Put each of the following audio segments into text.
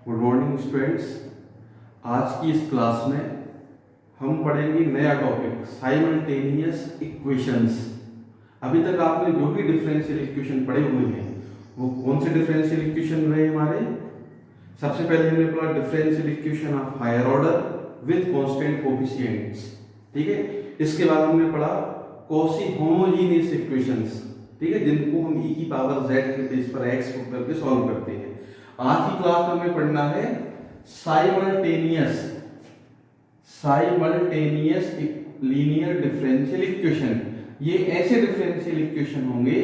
Good morning students. आज की इस क्लास में हम पढ़ेंगे नया टॉपिक साइमल्टेनियस इक्वेशंस। अभी तक आपने जो भी डिफरेंशियल इक्वेशन पढ़े हुए हैं वो कौन से डिफरेंशियल इक्वेशन रहे हमारे। सबसे पहले हमने पढ़ा differential equation of higher order with constant coefficients, ठीक है। इसके बाद हमने पढ़ा कॉची होमोजेनियस इक्वेशंस, ठीक है, जिनको हम e की पावर z के बेस पर x को करके सॉल्व करते हैं। आज की क्लास में हमें पढ़ना है साइमल्टेनियस लीनियर डिफरेंशियल इक्वेशन। ये ऐसे डिफरेंशियल इक्वेशन होंगे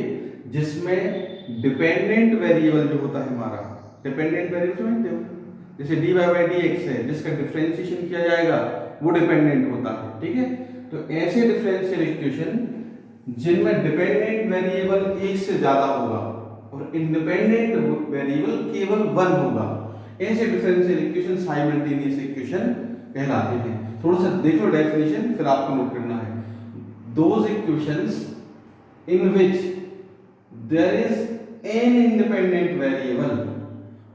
जिसमें डिपेंडेंट वेरिएबल जो होता है हमारा, डिपेंडेंट वेरिएबल समझते हो, जैसे dy बाई dx है जिसका डिफरेंशिएशन किया जाएगा वो डिपेंडेंट होता है, ठीक है। तो ऐसे डिफरेंशियल इक्वेशन जिनमें डिपेंडेंट वेरिएबल एक से ज्यादा होगा और इंडिपेंडेंट वेरिएबल केवल वन होगा, ऐसे डिफरेंशियल इक्वेशन साइमल्टेनियस इक्वेशन कहलाते हैं। थोड़ा सा देख लो डेफिनेशन, फिर आपको नोट करना है। Those equations in which there is an independent variable,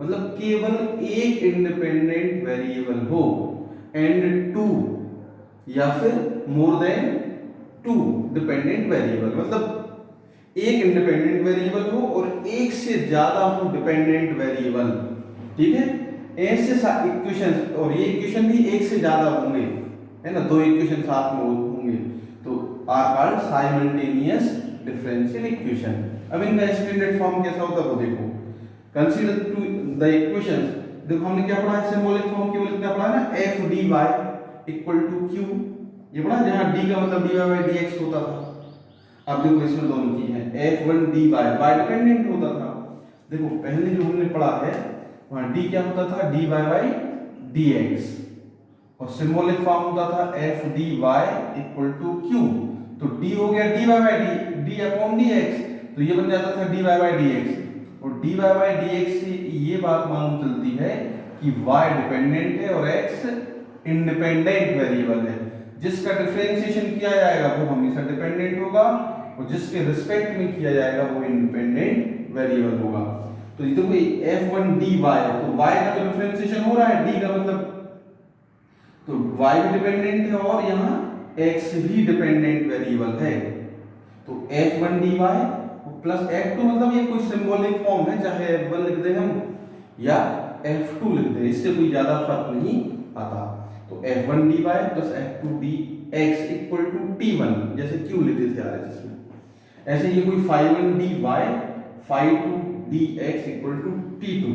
मतलब केवल एक इंडिपेंडेंट वेरिएबल हो, एंड टू या फिर more than two dependent variable, मतलब एक इंडिपेंडेंट वेरिएबल हो और एक से ज्यादा हो डिपेंडेंट वेरिएबल, ठीक है। ऐसे इक्वेशन, और ये इक्वेशन भी एक से ज्यादा होंगे, है ना, दो इक्वेशन साथ में होंगे तो are called simultaneous differential equation. अब इनका स्टैंडर्ड फॉर्म कैसा होता है वो देखो। कंसीडर टू द इक्वेशंस, देखो हमने क्या पढ़ा है, सिंबॉलिक फॉर्म केवल इतना पढ़ा ना, F D Y equal to Q, ये पढ़ा, जहां डी का मतलब D Y by D X होता था। अब देखो इसमें दोनों चीज है, f1 dy y डिपेंडेंट होता था। देखो पहले जो हमने पढ़ा है वहां d क्या होता था, dy बाई dx, और सिंबॉलिक फॉर्म होता था f dy equal to q। तो d हो गया dy by d upon dx, तो ये बन जाता था dy बाई dx, और dy बाई dx से ये बात मालूम चलती है कि y डिपेंडेंट है और x इंडिपेंडेंट वेरिएबल है। जिसका डिफरेंशिएशन किया जाएगा वो हमेशा डिपेंडेंट होगा और जिसके रिस्पेक्ट में किया जाएगा वो इंडिपेंडेंट वेरिएबल होगा। तो ये देखो f1 dy, तो y का तो डिफरेंशिएशन हो रहा है, d का मतलब, तो y भी डिपेंडेंट है और यहाँ x भी डिपेंडेंट वेरिएबल है। तो f1 dy प्लस f2, मतलब ये कोई सिंबॉलिक फॉर्म है, चाहे f1 लिख दे हम या f2 लिख दे, इससे कोई ज्यादा फर्क नहीं आता। तो f1 dy plus f2 dx equal to t1, जैसे q लेते थे RHS में, ऐसे ये कोई phi1 dy phi2 dx equal to t2,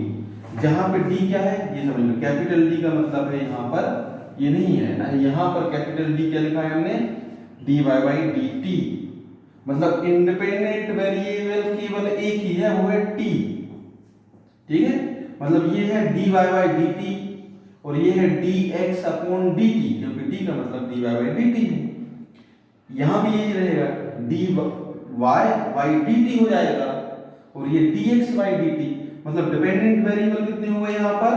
जहां पे d क्या है ये समझ लो, कैपिटल D का मतलब है यहाँ पर ये नहीं है ना, यहाँ पर कैपिटल D क्या लिखा है हमने, dy बाई dt, मतलब इंडिपेंडेंट वेरिएबल केवल एक ही है, वो है t, ठीक है। मतलब ये है dy बाई dt और ये है dx अपॉन dt, क्योंकि d का मतलब dy बाई dt है। यहां भी यही रहेगा, dy बाई dt हो जाएगा और ये dx बाई dt, मतलब डिपेंडेंट वेरिएबल कितने हो गए यहाँ पर,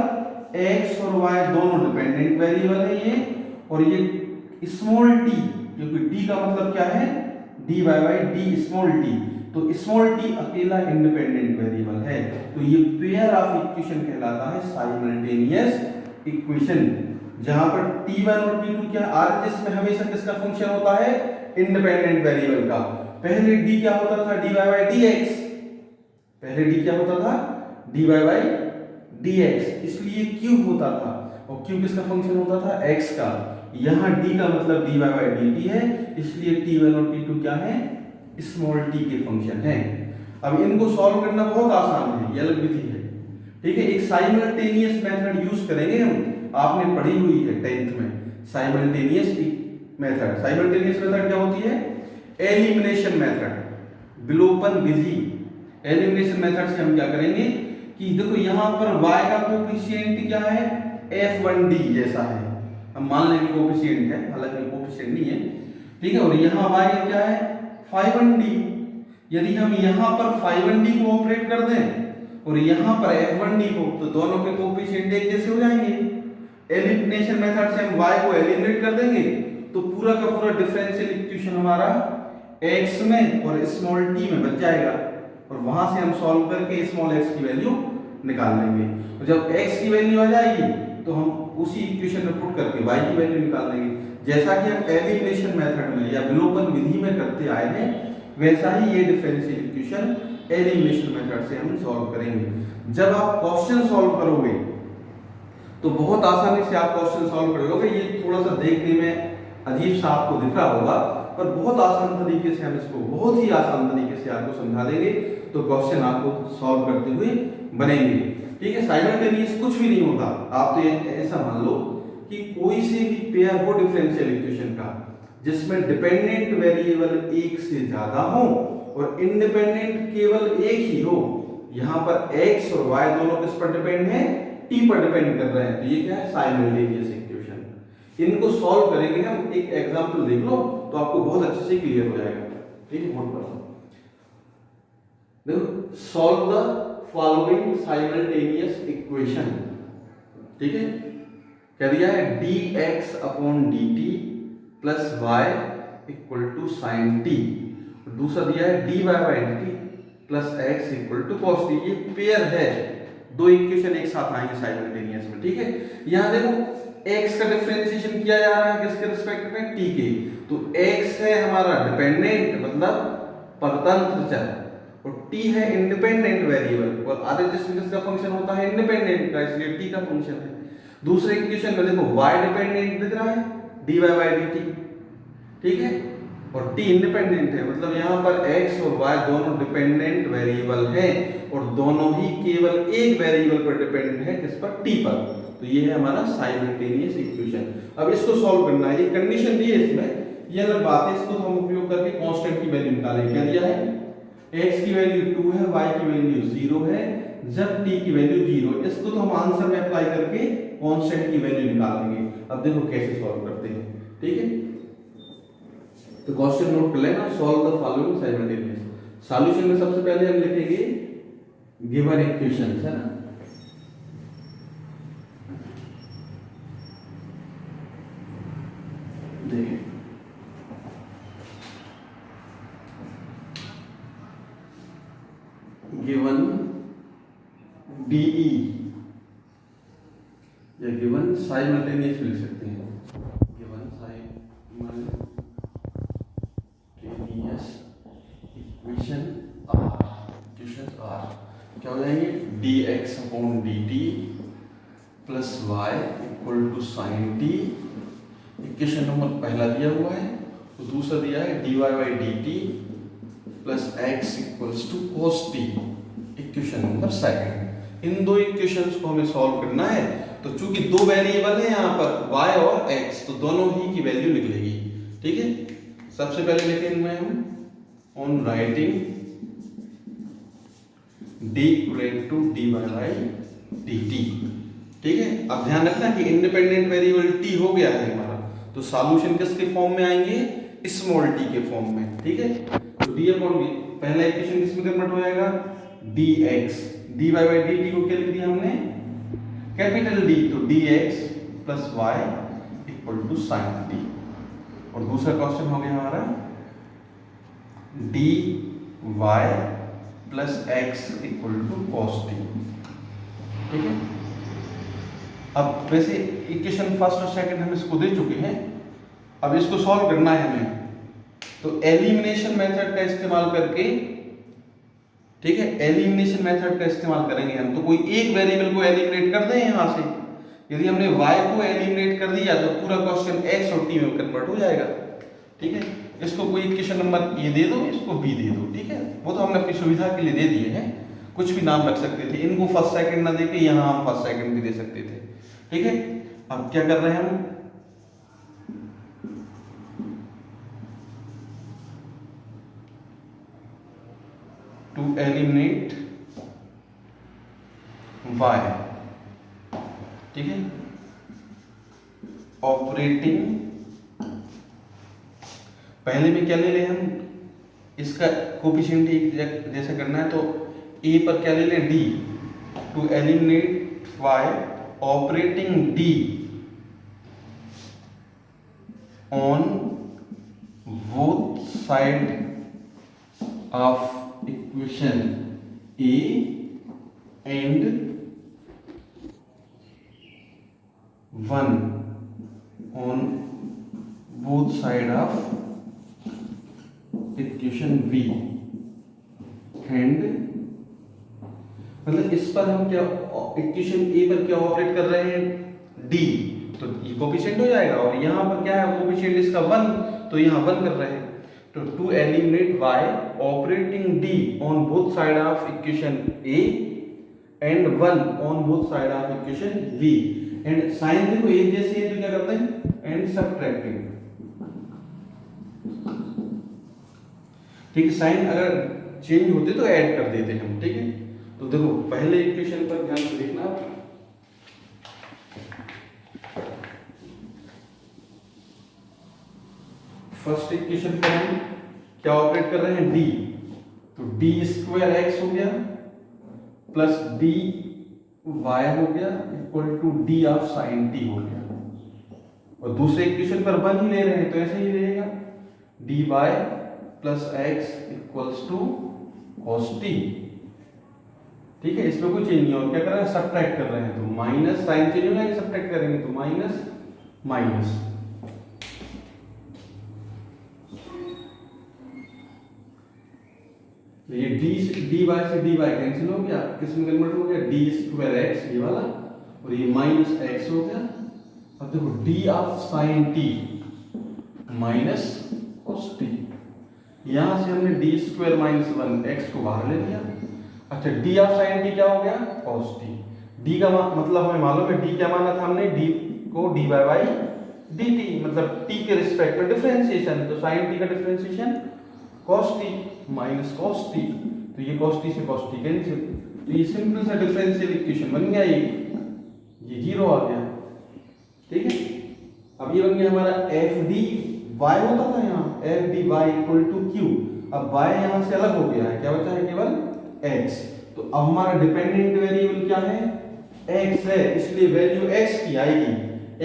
x और y दोनों डिपेंडेंट वेरिएबल है ये, और ये स्मॉल t, क्योंकि d का मतलब क्या है, dy by d small t, तो स्मॉल t अकेला इंडिपेंडेंट वेरिएबल है। तो ये पेयर ऑफ इक्वेशन कहलाता है साइमल्टेनियस इक्वेशन, जहां पर t1 और t2 क्या, RHS में हमेशा किसका फंक्शन होता है, इंडिपेंडेंट वेरिएबल का। पहले d क्या होता था, dy बाई dx, पहले d क्या होता था, dy बाई dx, इसलिए q होता था, और q किसका फंक्शन होता था, x का। यहाँ d का मतलब dy बाई dt है, इसलिए t1 और t2 क्या है, स्मॉल t के फंक्शन है। अब इनको सॉल्व करना बहुत आसान है, ये अलग विधि है, ठीक है। एक साइमल्टेनियस मेथड यूज करेंगे हम, आपने पढ़ी हुई है 10th में साइमल्टेनियस मेथड। साइमल्टेनियस मेथड क्या होती है, एलिमिनेशन मेथड, विलोपन विधि। एलिमिनेशन मेथड से हम क्या करेंगे कि देखो यहाँ पर y का कोफिशिएंट क्या है, f1d जैसा है, हम मान लेंगे कोफिशिएंट है, हालांकि कोफिशिएंट नहीं है, ठीक है। और यहाँ y का क्या है, phi1d, यदि हम यहाँ पर phi1d को ऑपरेट कर दें और यहाँ पर f1d को, तो दोनों के कोफिशिएंट एक जैसे हो जाएंगे। एलिमिनेशन मेथड से हम y को एलिमिनेट कर देंगे तो पूरा का पूरा डिफरेंशियल इक्वेशन हमारा x में और स्मॉल t में बच जाएगा, और वहां से हम सॉल्व करके स्मॉल x की वैल्यू निकाल लेंगे। तो जब x की वैल्यू आ जाएगी तो हम उसी इक्वेशन में पुट करके y की वैल्यू निकाल लेंगे। जैसा कि हम एलिमिनेशन मेथड में या विलोपन विधि में करते आए हैं, वैसा ही ये डिफरेंशियल इक्वेशन एलिमिनेशन मेथड से हम सॉल्व करेंगे। जब आप क्वेश्चन सॉल्व करोगे तो बहुत आसानी से आप क्वेश्चन सॉल्व कर लोगे। ये थोड़ा सा देखने में अजीब सा आपको दिख रहा होगा, पर बहुत आसान तरीके से हम इसको बहुत ही आसान तरीके से आपको समझा देंगे, तो क्वेश्चन आपको सॉल्व करते हुए बनेंगे। ठीक है, साइमल्टेनियस कुछ भी नहीं होता। आप तो ऐसा मान लो कि कोई से भी पेयर हो डिफरेंशियल इक्वेशन का जिसमें डिपेंडेंट वेरिएबल एक से ज्यादा हो और इंडिपेंडेंट केवल एक ही हो। यहाँ पर x और y दोनों किस पर डिपेंड है? t पर डिपेंड कर रहे हैं। तो ये क्या है? Simultaneous equation. इनको सॉल्व करेंगे हम। एक एग्जांपल देख लो तो आपको बहुत अच्छे से क्लियर हो जाएगा। ठीक है, नोट कर लो। देखो, solve the following simultaneous equation. ठीक है, क्या दिया है? dx upon dt plus y equal to sine t. दूसरा दिया है dy by dt plus x equal to cos t। ये पेयर है, दो इक्वेशन एक साथ आएंगे साइमल्टेनियस में। ठीक है, यहाँ देखो x का डिफरेंशिएशन किया जा रहा है किसके रिस्पेक्ट में? t के। तो x है हमारा डिपेंडेंट मतलब परतंत्र चर और t है इंडिपेंडेंट वेरिएबल, और आधे जिसका फंक्शन होता है इंडिपेंडेंट का, इसलिए t का फंक्शन है। दूसरे इक्वेशन में देखो y डिपेंडेंट दिख रहा है dy बाई dt। ठीक है, और t इंडिपेंडेंट है, मतलब यहाँ पर x और y दोनों डिपेंडेंट वेरिएबल हैं और दोनों ही केवल एक वेरिएबल पर डिपेंडेंट है, किस पर? t पर। तो ये है हमारा साइमल्टेनियस इक्वेशन। अब इसको सॉल्व करना है। एक कंडीशन दी है इसमें, ये अलग बात है, इसको तो हम उपयोग करके कांस्टेंट की वैल्यू निकालेंगे। क्या दिया है? x की वैल्यू 2 है, y की वैल्यू 0 है, जब t की वैल्यू 0। इसको तो हम आंसर में अप्लाई करके कांस्टेंट की वैल्यू निकाल लेंगे। अब देखो कैसे सॉल्व करते हैं। ठीक है, तो क्वेश्चन नोट कर लेना, solve the following simultaneous. Solution में सबसे पहले हम लिखेंगे गिवन इक्वेशंस, है ना। देखिए, गिवन DE या गिवन साइमल्टेनियस लिख सकते हैं। गिवन साइमल्टेनियस इक्वेशन आर क्या हो जाएंगे? dx upon dt plus y equal to sine t. Equation number पहला दिया हुआ है, तो दूसरा दिया है dy by dt plus x equals to cos t। Equation number second. इन दो इक्वेशंस को हमें सॉल्व करना है। तो चूंकि दो वेरिएबल है यहाँ पर y और x, तो दोनों ही की वैल्यू निकलेगी। ठीक है, सबसे पहले लिखेंगे हम on writing d equal to dy by dt। ठीक है, अब ध्यान रखना कि इंडिपेंडेंट वेरिएबल t हो गया है हमारा, तो सॉल्यूशन किसके फॉर्म में आएंगे? स्मॉल t के फॉर्म में। ठीक है, तो d अपॉन v पहला इक्वेशन किसमें कन्वर्ट हो जाएगा? dx। dy बाई dt को क्या लिख दिया हमने? कैपिटल D, तो dx plus y equal to sine t। और दूसरा क्वेश्चन हो गया हमारा dy plus x equal to cos t। ठीक है, अब वैसे इक्वेशन फर्स्ट और सेकंड हम इसको दे चुके हैं, अब इसको सॉल्व करना है हमें। तो एलिमिनेशन मेथड का इस्तेमाल करके, ठीक है, एलिमिनेशन मेथड का इस्तेमाल करेंगे हम। तो कोई एक वेरिएबल को एलिमिनेट कर दें यहाँ से। यदि हमने y को एलिमिनेट कर दिया तो पूरा क्वेश्चन x और t में कन्वर्ट हो जाएगा। ठीक है, इसको कोई इक्वेशन नंबर a दे दो, इसको b दे दो। ठीक है, वो तो हमने अपनी सुविधा के लिए दे दिए हैं, कुछ भी नाम रख सकते थे। इनको फर्स्ट सेकंड ना देके यहाँ हम फर्स्ट सेकंड भी दे सकते थे। ठीक है, अब क्या कर रहे हैं हम? टू एलिमिनेट y, ठीक है, ऑपरेटिंग, पहले में क्या ले लें हम? इसका कोफिशिएंट जैसे करना है तो a पर क्या ले लें? d। To eliminate y operating d on both side of equation a and 1 on both side of equation v and मतलब इस पर हम क्या इक्वेशन ए पर क्या ऑपरेट कर रहे हैं d, तो ये कोफिशिएंट हो जाएगा और यहाँ पर क्या है कोफिशिएंट इसका 1, तो यहाँ 1 कर रहे हैं। तो to eliminate y operating d on both side of equation a and 1 on both side of equation v and sine देखो एक जैसे है तो क्या करते हैं एंड सब्ट्रैक्टिंग। ठीक है, साइन अगर चेंज होते तो ऐड कर देते हम। ठीक है, तो देखो पहले इक्वेशन पर ध्यान से देखना, फर्स्ट इक्वेशन पर हम क्या ऑपरेट कर रहे हैं d, तो d स्क्वायर x हो गया प्लस dy हो गया equal to d of sine t हो गया, और दूसरे इक्वेशन पर 1 ही ले रहे हैं तो ऐसे ही रहेगा dy plus x equals to cos t। ठीक है, इसमें कोई चेंज नहीं, और क्या कर रहे हैं सब्ट्रैक्ट कर रहे हैं, तो माइनस साइन चेंज हो जाएगा, सब्ट्रैक्ट करेंगे तो माइनस माइनस। तो ये dy से dy कैंसिल हो गया, किसमें कन्वर्ट हो गया d स्क्वायर x ये वाला, और ये माइनस x हो गया। अब देखो d of sine t minus cos t, यहां से हमने d स्क्वायर माइनस 1 x को बाहर ले लिया। अच्छा d ऑफ साइन t क्या हो गया cos t, d का मतलब हमें मालूम है d क्या माना था हमने, d को dy बाई dt मतलब t के रिस्पेक्ट में डिफरेंशिएशन, तो sin t का differentiation cos t minus cos t, तो ये cos t से cos t कैंसिल, तो ये सिंपल सा डिफरेंशियल इक्वेशन बन गया, ये जीरो आ गया। ठीक है, अब ये बन गया हमारा f d y होता था यहाँ f d y equal to q, अब y यहाँ से अलग हो गया है, क्या बचा है केवल x, तो अब हमारा डिपेंडेंट वेरिएबल क्या है x है, इसलिए वैल्यू x की आएगी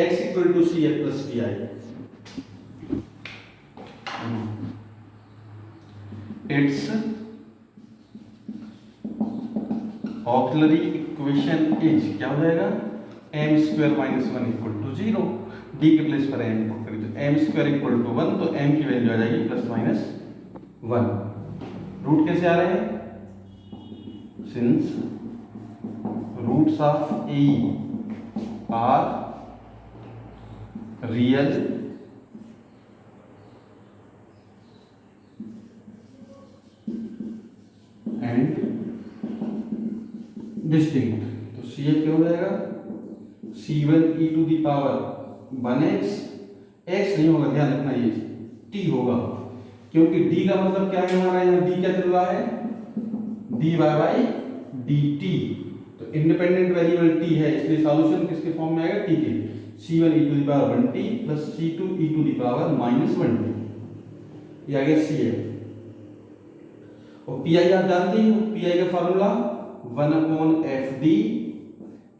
x equal to C F plus P I. It's auxiliary equation is क्या हो जाएगा m square minus 1 equal to 0, d के प्लेस पर m पुट करें तो m स्क्वायर इक्वल टू 1, तो m की वैल्यू आ जाएगी प्लस माइनस 1। रूट कैसे आ रहे हैं, since roots of e are real and distinct, तो सी एफ क्या हो जाएगा c1 e to the power 1x, x नहीं होगा ध्यान रखना ये t होगा, क्योंकि d का मतलब क्या है हमारा यहाँ d क्या चल रहा है dy बाई dt, तो इंडिपेंडेंट वेरिएबल t है इसलिए सॉल्यूशन किसके फॉर्म में आएगा t के, c1 e to the power 1t plus c2 e to the power minus 1t, ये आ गया cf। और pi आप जानते ही हो, pi का formula 1/fd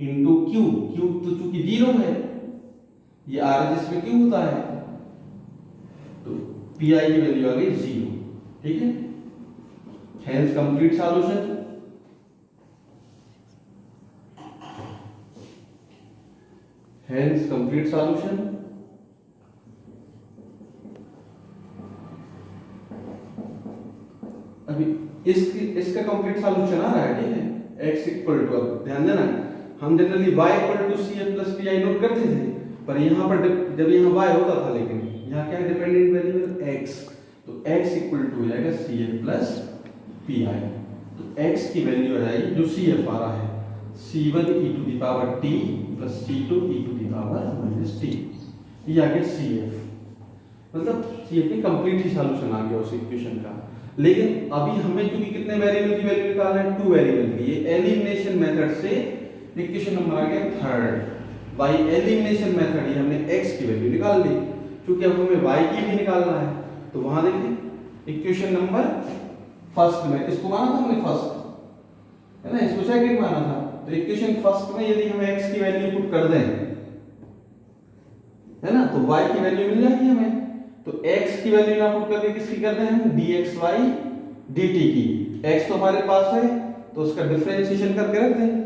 into q, q तो चूंकि 0 है, ये आर जिसमें q होता है, तो pi की वैल्यू आ गई 0। ठीक है, hence complete solution, hence complete solution. अभी इसका कंप्लीट सॉल्यूशन आ रहा है। ठीक है, x इक्वल टू, अब ध्यान देना हम generally y equal to C F plus P I note करते थे, पर यहाँ पर जब यहाँ y होता था, लेकिन यहाँ क्या है डिपेंडेंट वेरिएबल x, तो x इक्वल टू हो जाएगा C F plus P I, तो x की वैल्यू आ जाएगी जो सी एफ आ रहा है c1 e to the power t plus c2 e to the power minus t, ये आ गया cf, मतलब cf की कंप्लीट ही सॉल्यूशन आ गया उस इक्वेशन का। लेकिन अभी हमें क्योंकि कितने वेरिएबल की वैल्यू निकालना है, 2 वेरिएबल की, ये एलिमिनेशन मेथड से इक्वेशन नंबर आ गया थर्ड, बाय एलिमिनेशन मेथड ये हमने x की वैल्यू निकाल ली, क्योंकि अब हमें y की भी निकालना है, तो वहां देखिए इक्वेशन नंबर फर्स्ट में इसको माना था हमने फर्स्ट, है ना, इसको सेकंड माना था, तो इक्वेशन फर्स्ट में यदि हम x की वैल्यू पुट कर दें, है ना, तो y की वैल्यू मिल जाएगी हमें, तो x की वैल्यू ना पुट करके किसकी कर दें हम dxy dt की, x तो हमारे पास है तो उसका डिफरेंशिएशन करके रख दें,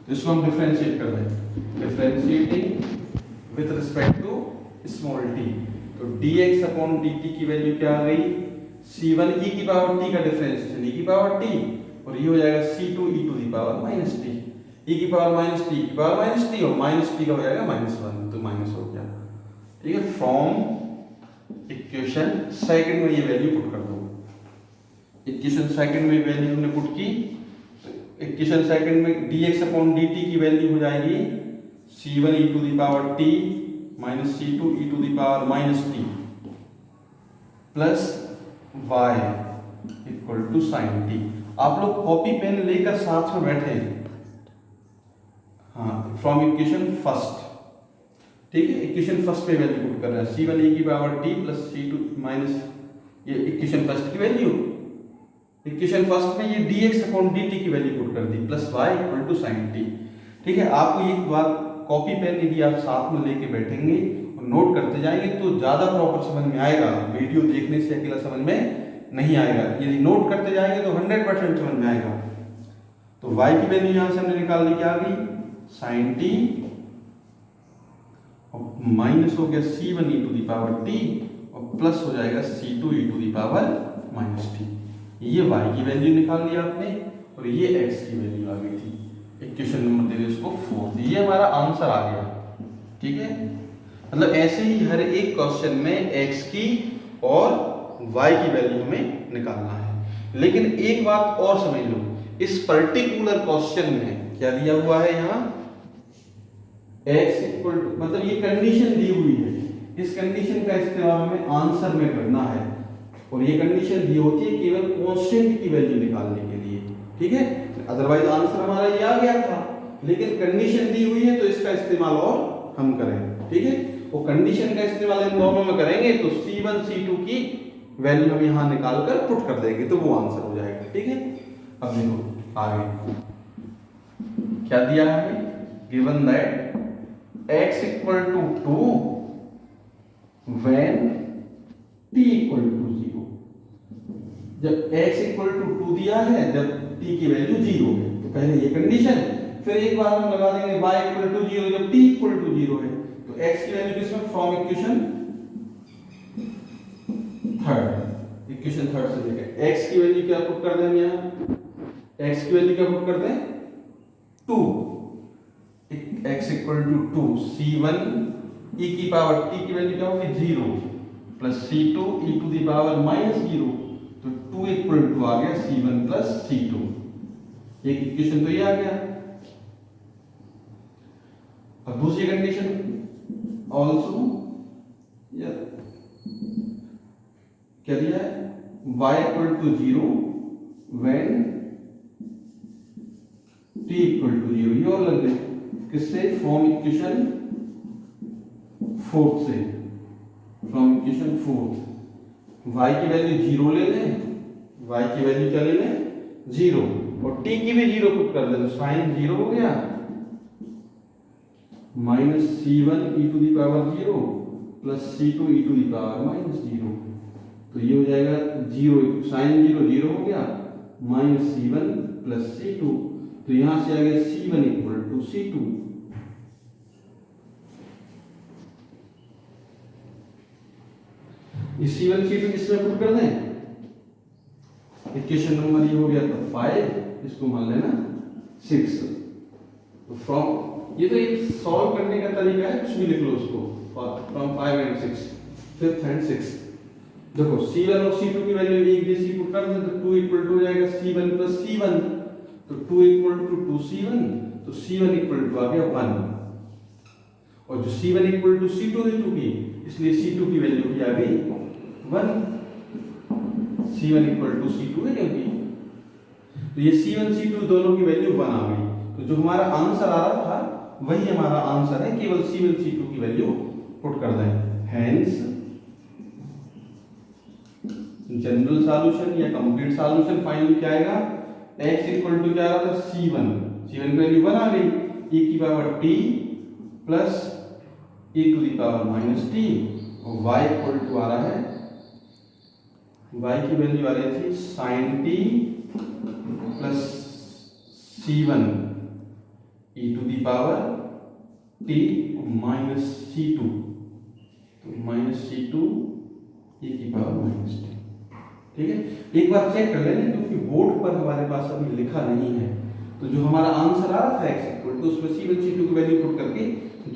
तो इसको हम डिफरेंशिएट कर दें, differentiating with respect to small t. तो dx अपॉन dt की वैल्यू क्या आ गई, c1 e की पावर t का डिफरेंशिएशन e की पावर t, और ये हो जाएगा c2 e to the power minus t, e की पावर माइनस टी की पावर माइनस टी, और माइनस टी का हो जाएगा -1, तो माइनस हो गया। ठीक है, फ्रॉम इक्वेशन सेकंड में ये वैल्यू पुट कर दो। इक्वेशन सेकंड में वैल्यू हमने पुट की, तो इक्वेशन सेकंड में dx अपॉन dt की वैल्यू हो जाएगी c1 e to the power t minus c2 e to the power minus t plus y equal to sine t. आप लोग कॉपी पेन लेकर साथ में बैठे हैं। हाँ, फ्रॉम इक्वेशन फर्स्ट, ठीक है, इक्वेशन फर्स्ट पे वैल्यू पुट कर रहे हैं, c1 e की power t plus c2 minus, ये इक्वेशन फर्स्ट की वैल्यू, इक्वेशन फर्स्ट में ये dx अपॉन dt की वैल्यू पुट कर दी plus y equal to sine t. ठीक है, आपको एक बात कॉपी पेन यदि आप साथ में लेके बैठेंगे और नोट करते जाएंगे तो ज्यादा प्रॉपर समझ में आएगा, वीडियो देखने से अकेला समझ में नहीं आएगा। यदि नोट करते जाएंगे तो 100% समझ में आएगा। तो y की वैल्यू यहां से हमने निकाल ली, क्या आ गई साइन टी, और माइनस हो गया c1 e to the power t, और प्लस हो जाएगा c2 e to the power minus t. ये y की वैल्यू निकाल ली आपने, और ये x की वैल्यू आ गई थी। इक्वेशन नंबर दे दे इसको 4, ये हमारा आंसर आ गया। ठीक है, मतलब ऐसे ही हर एक क्वेश्चन में x की और y की वैल्यू हमें निकालना है। लेकिन एक बात और समझ लो, इस पर्टिकुलर क्वेश्चन में क्या दिया हुआ है, यहाँ x इक्वल टू, मतलब ये कंडीशन दी हुई है, इस कंडीशन का इस्तेमाल हमें आंसर में करना है, और ये कंडीशन दी होती है केवल कांस्टेंट की वैल्यू निकालने के लिए। ठीक है, अदरवाइज आंसर हमारा ये आ गया था, लेकिन कंडीशन दी हुई है तो इसका इस्तेमाल और हम करें। ठीक है, वो कंडीशन का इस्तेमाल इन दोनों में करेंगे तो c1 c2 की वैल्यू हम यहाँ निकाल कर पुट कर देंगे तो वो आंसर हो जाएगा। ठीक है, अब देखो आगे क्या दिया है हमें, given that x equal to 2 when t equal to 0। जब x इक्वल टू 2 दिया है, जब t की वैल्यू 0 है, तो पहले ये कंडीशन, फिर एक बार हम लगा देंगे y इक्वल टू 0 जब t इक्वल टू 0 है, तो x की वैल्यू किसमें, from equation third, equation third से लेकर x की वैल्यू क्या पुट कर दें हम यहाँ, x की वैल्यू क्या पुट कर दें 2, x equal to 2, c1 e की पावर t की वैल्यू क्या होगी 0 plus c2 e to the power minus 0, तो 2 इक्वल टू आ गया c1 प्लस c2। एक इक्वेशन तो ये आ गया। अब दूसरी कंडीशन ऑल्सो क्या दिया है, y equal to 0 when t equal to 0, ये और लग गए किससे, फ्रॉम इक्वेशन फोर्थ से, फ्रॉम इक्वेशन फोर्थ। y की वैल्यू 0 ले लें, y की वैल्यू क्या ले लें 0, और t की भी 0 पुट कर दें, साइन 0 हो गया minus c1 e to the power 0 plus c2 e to the power minus 0, तो ये हो जाएगा 0, साइन 0 0 हो गया माइनस c1 प्लस c2, तो यहां से आ गया c1 इक्वल टू c2। इस c1 c2 किसमें पुट कर दें, इक्वेशन नंबर ये हो गया तो 5, इसको मान लेना 6। तो फ्रॉम, ये तो एक सॉल्व करने का तरीका है, कुछ भी लिख लो उसको, from 5 and 6, 5th and 6th। देखो c1 और c2 की वैल्यू एक जैसी पुट कर दें तो 2 इक्वल टू हो जाएगा c1 प्लस c1, तो 2 इक्वल टू 2c1, तो c1 इक्वल टू आ गया 1, और जो c1 इक्वल टू c2 दे चुकी, इसलिए c2 की वैल्यू भी आ गई 1, c1 इक्वल टू c2 है क्योंकि, तो ये c1 c2 दोनों की वैल्यू 1 आ गई, तो जो हमारा आंसर आ रहा था वही हमारा आंसर है, केवल c1 c2 की वैल्यू पुट कर दें। हेंस जनरल सॉल्यूशन या कंप्लीट सॉल्यूशन फाइनली क्या आएगा, x इक्वल टू क्या आ रहा था c1, c1 की वैल्यू 1 आ गई, e की power t plus e to the power minus t, और y इक्वल टू आ रहा है, y की वैल्यू आ रही थी sin t plus c1 e to the power t minus c2, तो माइनस c2 e की पावर माइनस t। ठीक है, एक बार चेक कर लेना क्योंकि बोर्ड पर हमारे पास अभी लिखा नहीं है, तो जो हमारा आंसर आ रहा था x इक्वल टू उसमें c1 c2 की वैल्यू पुट करके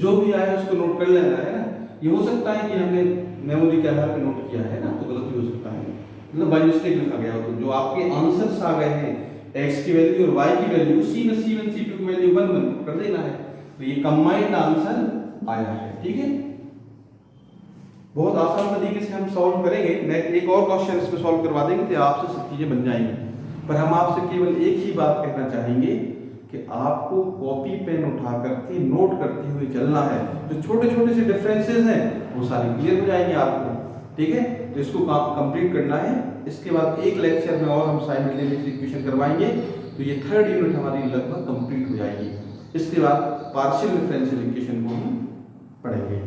जो भी आया उसको नोट कर लेना है ना। ये हो सकता है कि हमने मेमोरी के आधार पर नोट किया है ना, तो गलत भी हो सकता है, मतलब बाय मिस्टेक लिखा गया हो। तो जो आपके आंसर्स आ गए हैं x की वैल्यू और y की वैल्यू, उसी में c1 c2 की वैल्यू 1 1 पुट कर देना है, तो ये कंबाइंड आंसर आया है। ठीक है, बहुत आसान तरीके से हम सॉल्व करेंगे। नेक्स्ट एक और क्वेश्चन इसमें सॉल्व करवा देंगे तो आपसे सब चीजें बन जाएंगी, पर हम आपसे केवल एक ही बात कहना चाहेंगे कि आपको कॉपी पेन उठा करके नोट करते हुए चलना है। जो छोटे छोटे से डिफरेंसेस हैं वो सारे क्लियर हो जाएंगे आपको। ठीक है, तो इसको कंप्लीट करना है। इसके बाद एक लेक्चर में और हम साइमल्टेनियस इक्वेशन करवाएंगे, तो ये थर्ड यूनिट हमारी लगभग कंप्लीट हो जाएगी। इसके बाद पार्शियल डिफरेंशियल इक्वेशन को हम पढ़ेंगे।